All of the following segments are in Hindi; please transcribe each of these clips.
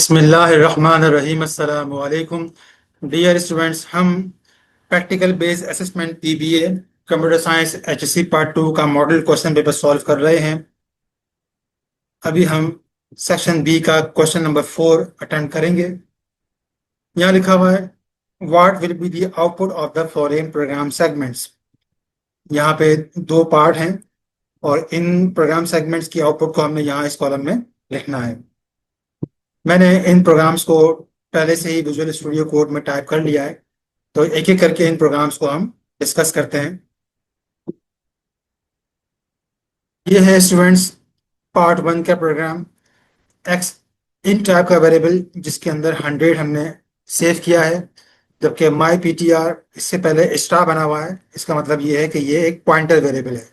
बिस्मिल्लाहिर्रहमानिर्रहीम अस्सलामु अलैकुम डियर स्टूडेंट्स। हम practical based assessment PBA computer science HSC part 2 का मॉडल क्वेश्चन पेपर सॉल्व कर रहे हैं। अभी हम सेक्शन बी का क्वेश्चन नंबर 4 अटेम्प्ट करेंगे। यहाँ लिखा हुआ है what will be the output of the following programme segments. यहाँ पे दो पार्ट हैं और इन प्रोग्राम सेगमेंट्स की आउटपुट को हमने यहाँ इस कॉलम में लिखना है। मैंने इन प्रोग्राम्स को पहले से ही विजुअल स्टूडियो कोड में टाइप कर लिया है, तो एक एक करके इन प्रोग्राम्स को हम डिस्कस करते हैं। ये है स्टूडेंट्स पार्ट 1 का प्रोग्राम। एक्स इन टाइप का वेरिएबल जिसके अंदर 100 हमने सेव किया है, जबकि माई पी टी आर इससे पहले स्टार बना हुआ है। इसका मतलब ये है कि ये एक पॉइंटर वेरिएबल है।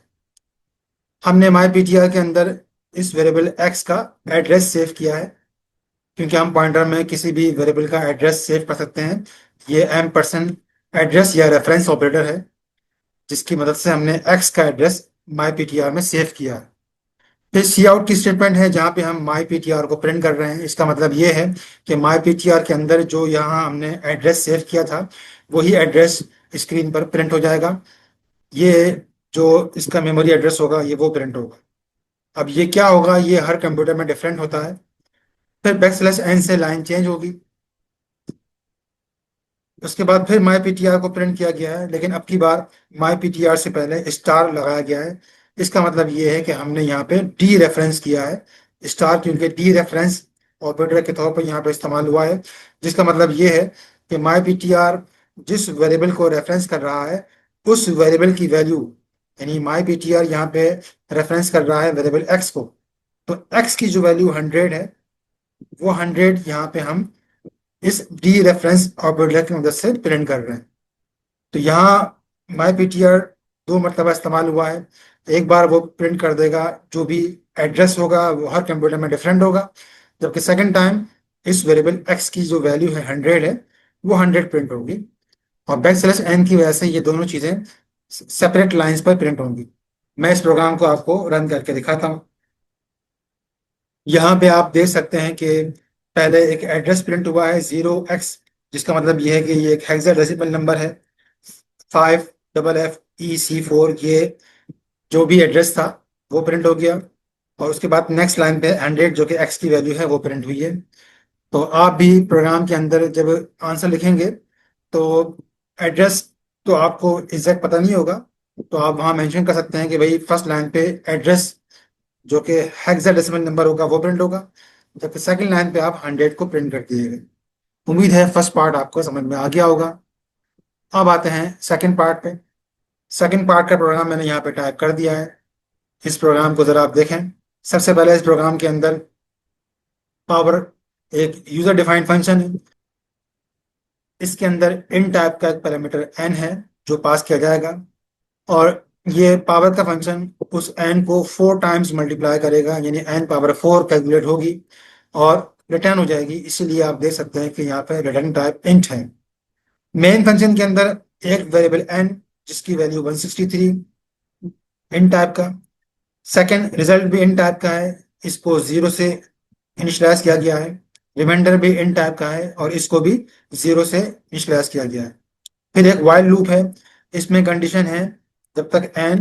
हमने माई पी टी आर के अंदर इस वेरिएबल एक्स का एड्रेस सेव किया है, क्योंकि हम पॉइंटर में किसी भी वेरिएबल का एड्रेस सेव कर सकते हैं। ये एम% एड्रेस या रेफरेंस ऑपरेटर है, जिसकी मदद से हमने एक्स का address my P T R में सेव किया है। फिर सी आउट की स्टेटमेंट है जहाँ पे हम माई पी टी आर को प्रिंट कर रहे हैं। इसका मतलब ये है कि माई पी टी आर के अंदर जो यहाँ हमने एड्रेस सेव किया था वही एड्रेस स्क्रीन पर प्रिंट हो जाएगा। ये जो इसका मेमोरी एड्रेस होगा ये वो प्रिंट होगा। अब ये क्या होगा, ये हर कंप्यूटर में डिफरेंट होता है। फिर \n से लाइन चेंज होगी। उसके बाद फिर माई पी टी आर को प्रिंट किया गया है, लेकिन अब की बार माई पी टी आर से पहले स्टार लगाया गया है। इसका मतलब ये है कि हमने यहाँ पे डी रेफरेंस किया है स्टार, क्योंकि डी रेफरेंस ऑपरेटर के तौर पर यहाँ पे इस्तेमाल हुआ है। जिसका मतलब ये है कि माई पी टी आर जिस वेरिएबल को रेफरेंस कर रहा है उस वेरिएबल की वैल्यू, यानी माई पी टी आर यहाँ पे रेफरेंस कर रहा है वेरिएबल एक्स को, तो एक्स की जो वैल्यू 100 है वो 100 यहाँ पे हम इस डी रेफरेंस ऑपरेटर की मदद से प्रिंट कर रहे हैं। तो यहाँ माई पी टी आर दो मरतबा इस्तेमाल हुआ है। एक बार वो प्रिंट कर देगा जो भी एड्रेस होगा वो हर कंप्यूटर में डिफरेंट होगा, जबकि सेकंड टाइम इस वेरिएबल एक्स की जो वैल्यू है 100 है वो 100 प्रिंट होगी। और \n की वजह से ये दोनों चीज़ें सेपरेट लाइंस पर प्रिंट होंगी। मैं इस प्रोग्राम को आपको रन करके दिखाता हूँ। यहाँ पे आप देख सकते हैं कि पहले एक एड्रेस प्रिंट हुआ है 0x, जिसका मतलब ये है कि ये एक हेक्साडेसिमल नंबर है। 5FFEC4 ये जो भी एड्रेस था वो प्रिंट हो गया। और उसके बाद नेक्स्ट लाइन पे 100 जो कि x की वैल्यू है वो प्रिंट हुई है। तो आप भी प्रोग्राम के अंदर जब आंसर लिखेंगे तो एड्रेस तो आपको एग्जैक्ट पता नहीं होगा, तो आप वहाँ मेंशन कर सकते हैं कि भाई फर्स्ट लाइन पे एड्रेस जो कि हेक्साडेसिमल नंबर होगा वो प्रिंट होगा, जबकि सेकंड लाइन पे आप 100 को प्रिंट कर दिएगा। उम्मीद है फर्स्ट पार्ट आपको समझ में आ गया होगा। अब आते हैं सेकंड पार्ट पे। सेकंड पार्ट का प्रोग्राम मैंने यहाँ पे टाइप कर दिया है। इस प्रोग्राम को जरा आप देखें। सबसे पहले इस प्रोग्राम के अंदर पावर एक यूजर डिफाइंड फंक्शन है। इसके अंदर इन टाइप का एक पैरामीटर n है जो पास किया जाएगा, और ये पावर का फंक्शन उस n को 4 टाइम्स मल्टीप्लाई करेगा, यानी n⁴ कैलकुलेट होगी और रिटर्न हो जाएगी। इसीलिए आप देख सकते हैं कि यहाँ पे रिटर्न टाइप इंट है। मेन फंक्शन के अंदर एक वेरिएबल n जिसकी वैल्यू 163 इन टाइप का। सेकंड रिजल्ट भी इन टाइप का है, इसको 0 से इनिशियलाइज किया गया है। रिमाइंडर भी इन टाइप का है और इसको भी 0 से इनिशियलाइज किया गया है। फिर एक वाइल लूप है, इसमें कंडीशन है जब तक n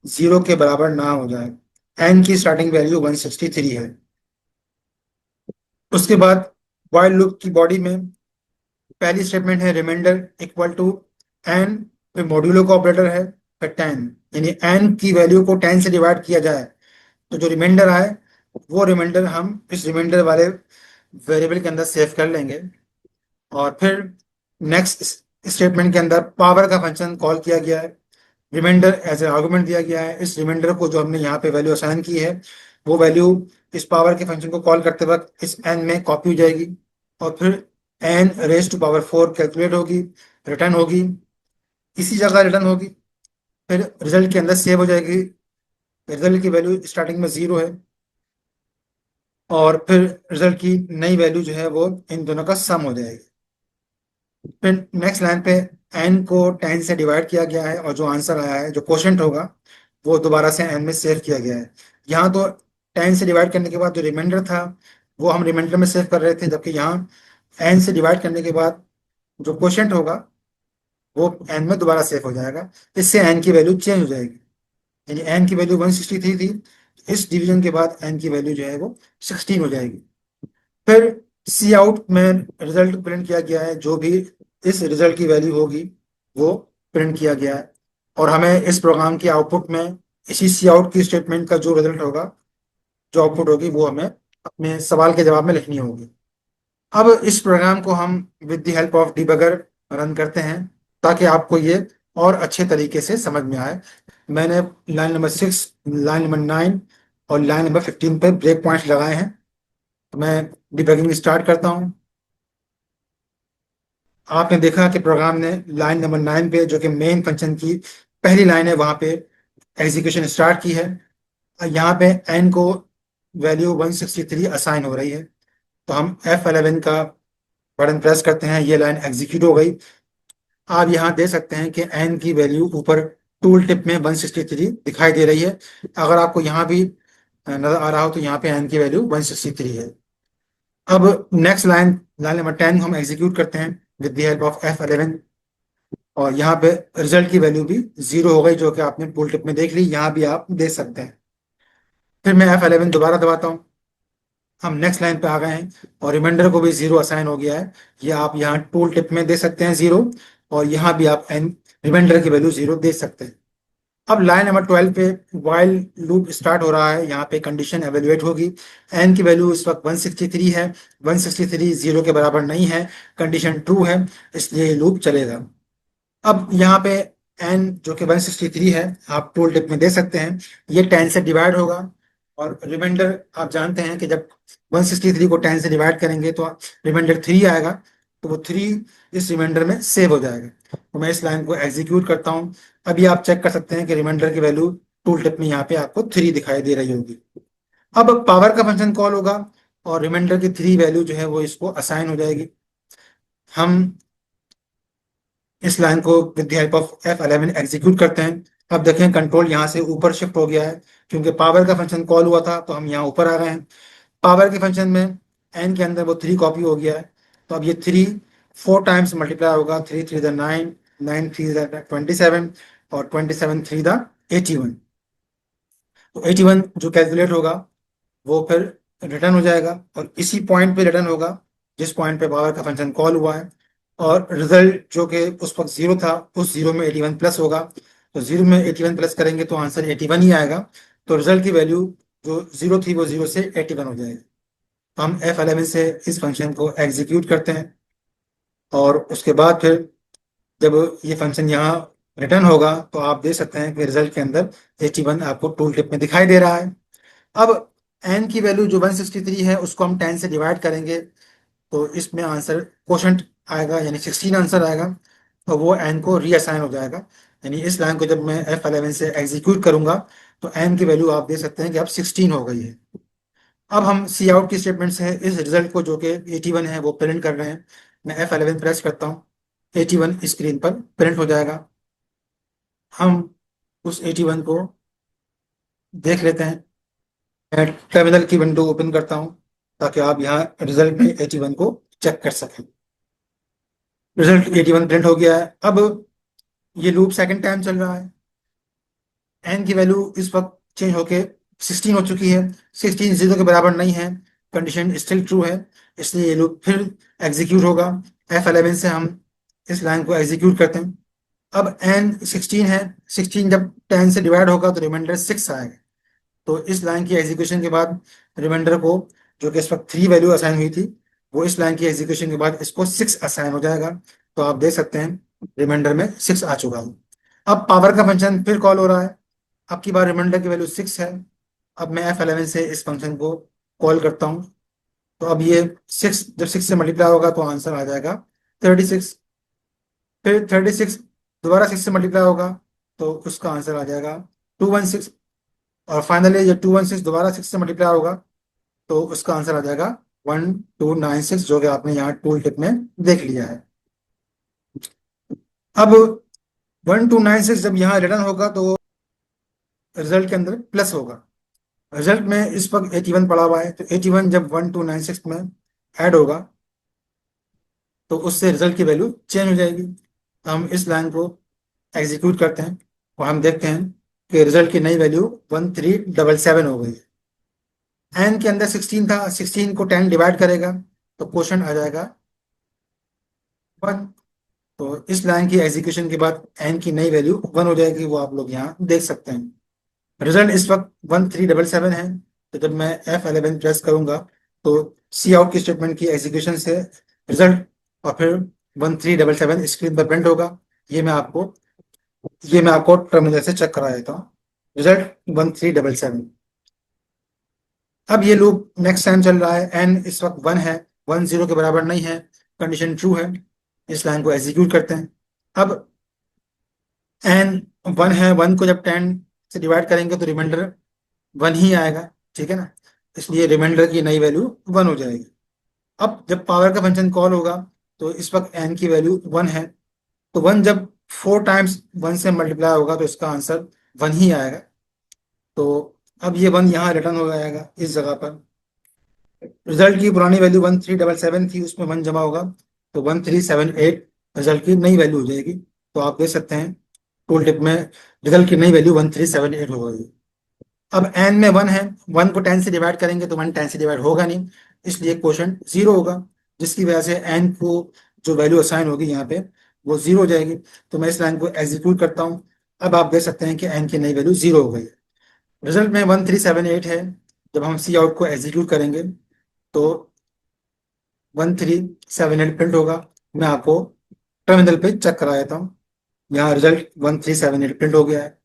0 के बराबर ना हो जाए। n की स्टार्टिंग वैल्यू 163 है। उसके बाद वाइल लूप की बॉडी में पहली स्टेटमेंट है रिमाइंडर इक्वल टू n, फिर मॉड्यूलो का ऑपरेटर है, फिर 10, यानी n की वैल्यू को 10 से डिवाइड किया जाए तो जो रिमाइंडर आए वो रिमाइंडर हम इस रिमाइंडर वाले वेरिएबल के अंदर सेव कर लेंगे। और फिर नेक्स्ट स्टेटमेंट के अंदर पावर का फंक्शन कॉल किया गया है। रिमाइंडर एज ए आर्गुमेंट दिया गया है। इस रिमाइंडर को जो हमने यहाँ पे वैल्यू असाइन की है वो वैल्यू इस पावर के फंक्शन को कॉल करते वक्त इस n में कॉपी हो जाएगी, और फिर n⁴ कैलकुलेट होगी, रिटर्न होगी, इसी जगह रिटर्न होगी, फिर रिजल्ट के अंदर सेव हो जाएगी। रिजल्ट की वैल्यू स्टार्टिंग में 0 है, और फिर रिजल्ट की नई वैल्यू जो है वो इन दोनों का सम हो जाएगी। फिर नेक्स्ट लाइन पे n को 10 से डिवाइड किया गया है और जो आंसर आया है, जो क्वोशंट होगा, वो दोबारा से n में सेव किया गया है। यहाँ तो 10 से डिवाइड करने के बाद जो रिमाइंडर था वो हम रिमाइंडर में सेव कर रहे थे, जबकि यहाँ एन से डिवाइड करने के बाद जो क्वोशंट होगा वो एन में दोबारा सेव हो जाएगा। इससे एन की वैल्यू चेंज हो जाएगी, यानी एन की वैल्यू 163 थी, तो इस डिवीजन के बाद एन की वैल्यू जो है वो 16 हो जाएगी। फिर सी आउट में रिजल्ट प्रिंट किया गया है, जो भी इस रिजल्ट की वैल्यू होगी वो प्रिंट किया गया है, और हमें इस प्रोग्राम के आउटपुट में इसी सी आउट की स्टेटमेंट का जो रिजल्ट होगा, जो आउटपुट होगी, वो हमें अपने सवाल के जवाब में लिखनी होगी। अब इस प्रोग्राम को हम with the help of debugger run करते हैं, ताकि आपको ये और अच्छे तरीके से समझ में आए। मैंने लाइन नंबर 6, लाइन नंबर 9 और लाइन नंबर 15 पे ब्रेक पॉइंट्स लगाए हैं। तो मैं डिबगिंग स्टार्ट करता हूँ। आपने देखा कि प्रोग्राम ने लाइन नंबर 9 पे, जो कि मेन फंक्शन की पहली लाइन है, वहां पे एग्जीक्यूशन स्टार्ट की है। यहाँ पे एन को वैल्यू 163 असाइन हो रही है, तो हम F11 का बटन प्रेस करते हैं, ये लाइन एग्जीक्यूट हो गई। आप यहाँ दे सकते हैं कि एन की वैल्यू ऊपर टूल टिप में 163 दिखाई दे रही है। अगर आपको यहाँ भी नजर आ रहा हो तो यहाँ पे एन की वैल्यू 163 है। अब नेक्स्ट लाइन, लाइन नंबर 10 हम एग्जीक्यूट करते हैं with the help of F11, और यहाँ पे रिजल्ट की वैल्यू भी 0 हो गई, जो कि आपने टूल टिप में देख ली, यहाँ भी आप दे सकते हैं। फिर मैं F11 दोबारा दबाता हूँ। हम नेक्स्ट लाइन पे आ गए हैं और रिमाइंडर को भी 0 असाइन हो गया है। ये आप यहाँ टूल टिप में दे सकते हैं 0, और यहाँ भी आप एन रिमाइंडर की वैल्यू 0 दे सकते हैं। अब लाइन नंबर 12 पे वाइल लूप स्टार्ट हो रहा है, यहाँ पे कंडीशन एवेल्युएट होगी। एन की वैल्यू इस वक्त 163 है, 163 0 के बराबर नहीं है, कंडीशन ट्रू है, इसलिए लूप चलेगा। अब यहाँ पे एन जो कि 163 है, आप टूल टिप में दे सकते हैं, ये 10 से डिवाइड होगा, और रिमाइंडर आप जानते हैं कि जब 163 को 10 से डिवाइड करेंगे तो रिमाइंडर 3 आएगा, तो वो 3 इस रिमाइंडर में सेव हो जाएगा। तो मैं इस लाइन को एग्जीक्यूट करता हूँ। अभी आप चेक कर सकते हैं कि रिमाइंडर की वैल्यू टूल टिप में यहाँ पे आपको 3 दिखाई दे रही होगी। अब पावर का फंक्शन कॉल होगा, और रिमाइंडर की 3 वैल्यू जो है वो इसको असाइन हो जाएगी। हम इस लाइन को with the help of F11 execute करते हैं। अब देखें कंट्रोल यहाँ से ऊपर शिफ्ट हो गया है, क्योंकि पावर का फंक्शन कॉल हुआ था, तो हम यहाँ ऊपर आ गए हैं। पावर के फंक्शन में एन के अंदर वो 3 कॉपी हो गया है, तो अब ये 3 4 टाइम्स मल्टीप्लाई होगा। 3 3 द 9, 9 3 द 27, और 27 3 द 81। तो 81 जो कैलकुलेट होगा वो फिर रिटर्न हो जाएगा, और इसी पॉइंट पे रिटर्न होगा जिस पॉइंट पे पावर का फंक्शन कॉल हुआ है। और रिजल्ट जो कि उस वक्त 0 था, उस 0 में 81 प्लस होगा, तो 0 में 81 प्लस करेंगे तो आंसर 81 ही आएगा। तो रिजल्ट की वैल्यू जो 0 थी वो 0 से 81 हो जाएगी। तो हम F11 से इस फंक्शन को एग्जीक्यूट करते हैं, और उसके बाद फिर जब ये फंक्शन यहाँ रिटर्न होगा तो आप देख सकते हैं कि रिजल्ट के अंदर 81 आपको टूल टिप में दिखाई दे रहा है। अब एन की वैल्यू जो 163 है उसको हम 10 से डिवाइड करेंगे, तो इसमें आंसर क्वोशंट आएगा, यानी 16 आंसर आएगा, तो वो एन को रीअसाइन हो जाएगा। यानी इस लाइन को जब मैं F11 से एग्जीक्यूट करूंगा तो एन की वैल्यू आप देख सकते हैं कि अब 16 हो गई है। अब हम सी आउट की स्टेटमेंट से इस रिजल्ट को, जो कि 81 है, वो प्रिंट कर रहे हैं। मैं F11 प्रेस करता हूँ, 81 स्क्रीन पर प्रिंट हो जाएगा। हम उस 81 को देख लेते हैं। मैं टर्मिनल की विंडो ओपन करता हूँ, ताकि आप यहाँ रिजल्ट में 81 को चेक कर सकें। रिजल्ट 81 प्रिंट हो गया है। अब ये लूप सेकंड टाइम चल रहा है। एन की वैल्यू इस वक्त चेंज होके 16 हो चुकी है। 16 0 के बराबर नहीं है, कंडीशन स्टिल ट्रू है, इसलिए ये लूप फिर एग्जीक्यूट होगा। F11 से हम इस लाइन को एग्जीक्यूट करते हैं। अब एन 16 है, 16 जब 10 से डिवाइड होगा तो रिमाइंडर 6 आएगा। तो इस लाइन की एग्जीक्यूशन के बाद रिमाइंडर को, जो कि इस वक्त 3 वैल्यू असाइन हुई थी, वो इस लाइन की एग्जीक्यूशन के बाद इसको 6 असाइन हो जाएगा। तो आप देख सकते हैं रिमाइंडर में 6 आ चुका है। अब पावर का फंक्शन फिर कॉल हो रहा है। अब की बार रिमाइंडर की वैल्यू 6 है। अब मैं F11 से इस फंक्शन को कॉल करता हूँ, तो अब ये 6 जब 6 से मल्टीप्लाई होगा तो आंसर आ जाएगा 36। फिर 36 दोबारा 6 से मल्टीप्लाई होगा तो उसका आंसर आ जाएगा 216। और फाइनली जब 216 दोबारा 6 से मल्टीप्लाई होगा तो उसका आंसर आ जाएगा 1296, जो कि आपने यहाँ टूल टिप में देख लिया है। अब 1296 जब यहाँ रिटर्न होगा तो रिजल्ट के अंदर प्लस होगा, रिजल्ट में इस वक्त 81 पड़ा हुआ है, तो 81 जब 1296 में ऐड होगा तो उससे रिजल्ट की वैल्यू चेंज हो जाएगी। तो हम इस लाइन को एग्जीक्यूट करते हैं और हम देखते हैं कि रिजल्ट की नई वैल्यू 1377 हो गई है। एन के अंदर 16 था, 16 को 10 डिवाइड करेगा तो क्वेश्चन आ जाएगा 1। तो इस लाइन की एग्जीक्यूशन के बाद एन की नई वैल्यू 1 हो जाएगी, वो आप लोग यहाँ देख सकते हैं। रिजल्ट इस वक्त 1377 है। तो जब मैं F11 प्रेस करूंगा तो सी आउट की स्टेटमेंट की एग्जीक्यूशन से रिजल्ट और फिर 1377 स्क्रीन पर प्रिंट होगा। ये मैं आपको ये मैं आपको टर्मिनल से चेक करा देता हूँ। रिजल्ट 1377। अब ये लूप नेक्स्ट टाइम चल रहा है, एन इस वक्त 1 है, 10 के बराबर नहीं है, कंडीशन ट्रू है। इस लाइन को एग्जीक्यूट करते हैं। अब एन 1 है, 1 को जब 10 से डिवाइड करेंगे तो रिमाइंडर 1 ही आएगा, ठीक है ना। इसलिए रिमाइंडर की नई वैल्यू 1 हो जाएगी। अब जब पावर का फंक्शन कॉल होगा तो इस वक्त एन की वैल्यू 1 है, तो 1 जब 4 टाइम्स 1 से मल्टीप्लाई होगा तो इसका आंसर 1 ही आएगा। तो अब ये 1 यहाँ रिटर्न हो जाएगा इस जगह पर। रिजल्ट की पुरानी वैल्यू 1377 थी, उसमें 1 जमा होगा तो 1378 रिजल्ट की नई वैल्यू हो जाएगी। तो आप देख सकते हैं टूल टिप में रिजल्ट की नई वैल्यू 1378 हो गई। अब एन में 1 है, 1 को 10 से डिवाइड करेंगे तो 1 10 से डिवाइड होगा नहीं, इसलिए क्वेश्चन 0 होगा, जिसकी वजह से एन को जो वैल्यू असाइन होगी यहाँ पे वो 0 हो जाएगी। तो मैं इस लाइन को एग्जीक्यूट करता हूँ। अब आप देख सकते हैं कि एन की नई वैल्यू 0 हो गई है। रिजल्ट में 1378 है। जब हम सी आउट को एग्जीक्यूट करेंगे तो 1378 प्रिंट होगा। मैं आपको टर्मिनल पे चेक करा देता हूँ। यहाँ रिजल्ट 1378 प्रिंट हो गया है।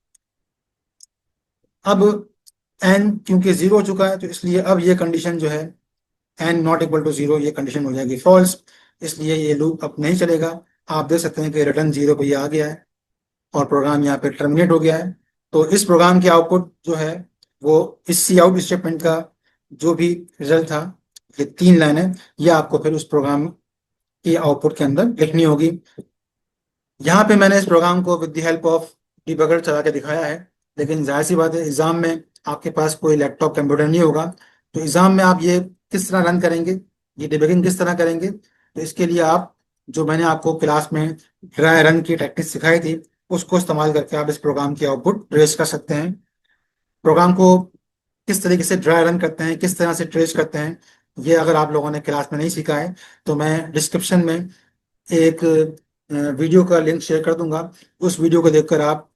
अब एन क्योंकि 0 हो चुका है तो इसलिए अब ये कंडीशन जो है एन नॉट इक्वल टू 0, ये कंडीशन हो जाएगी फॉल्स, इसलिए ये लूप अब नहीं चलेगा। आप देख सकते हैं कि रिटर्न 0 पे ये आ गया है और प्रोग्राम यहाँ पे टर्मिनेट हो गया है। तो इस प्रोग्राम की आउटपुट जो है वो इस सी आउट स्टेटमेंट का जो भी रिजल्ट था, ये 3 लाइन है, ये आपको फिर उस प्रोग्राम की आउटपुट के अंदर लिखनी होगी। यहाँ पे मैंने इस प्रोग्राम को with the help of debugger चला के दिखाया है, लेकिन जाहिर सी बात है एग्जाम में आपके पास कोई लैपटॉप कंप्यूटर नहीं होगा, तो एग्जाम में आप ये किस तरह रन करेंगे, ये डिबगिंग किस तरह करेंगे, तो इसके लिए आप जो मैंने आपको क्लास में ड्राई रन की टेक्निक सिखाई थी उसको इस्तेमाल करके आप इस प्रोग्राम की आउटपुट ट्रेस कर सकते हैं। प्रोग्राम को किस तरीके से ड्राई रन करते हैं, किस तरह से ट्रेस करते हैं, ये अगर आप लोगों ने क्लास में नहीं सीखा है तो मैं डिस्क्रिप्शन में एक वीडियो का लिंक शेयर कर दूंगा। उस वीडियो को देखकर आप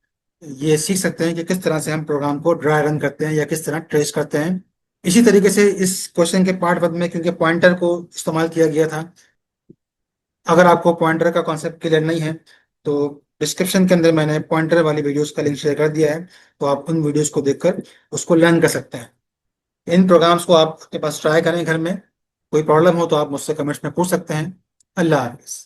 ये सीख सकते हैं कि किस तरह से हम प्रोग्राम को ड्राई रन करते हैं या किस तरह ट्रेस करते हैं। इसी तरीके से इस क्वेश्चन के पार्ट वन में क्योंकि पॉइंटर को इस्तेमाल किया गया था, अगर आपको पॉइंटर का कॉन्सेप्ट क्लियर नहीं है तो डिस्क्रिप्शन के अंदर मैंने पॉइंटर वाली वीडियोस का लिंक शेयर कर दिया है, तो आप उन वीडियोस को देखकर उसको लर्न कर सकते हैं। इन प्रोग्राम्स को आप अपने पास ट्राई करें घर में। कोई प्रॉब्लम हो तो आप मुझसे कमेंट्स में पूछ सकते हैं। अल्लाह हाफिज़।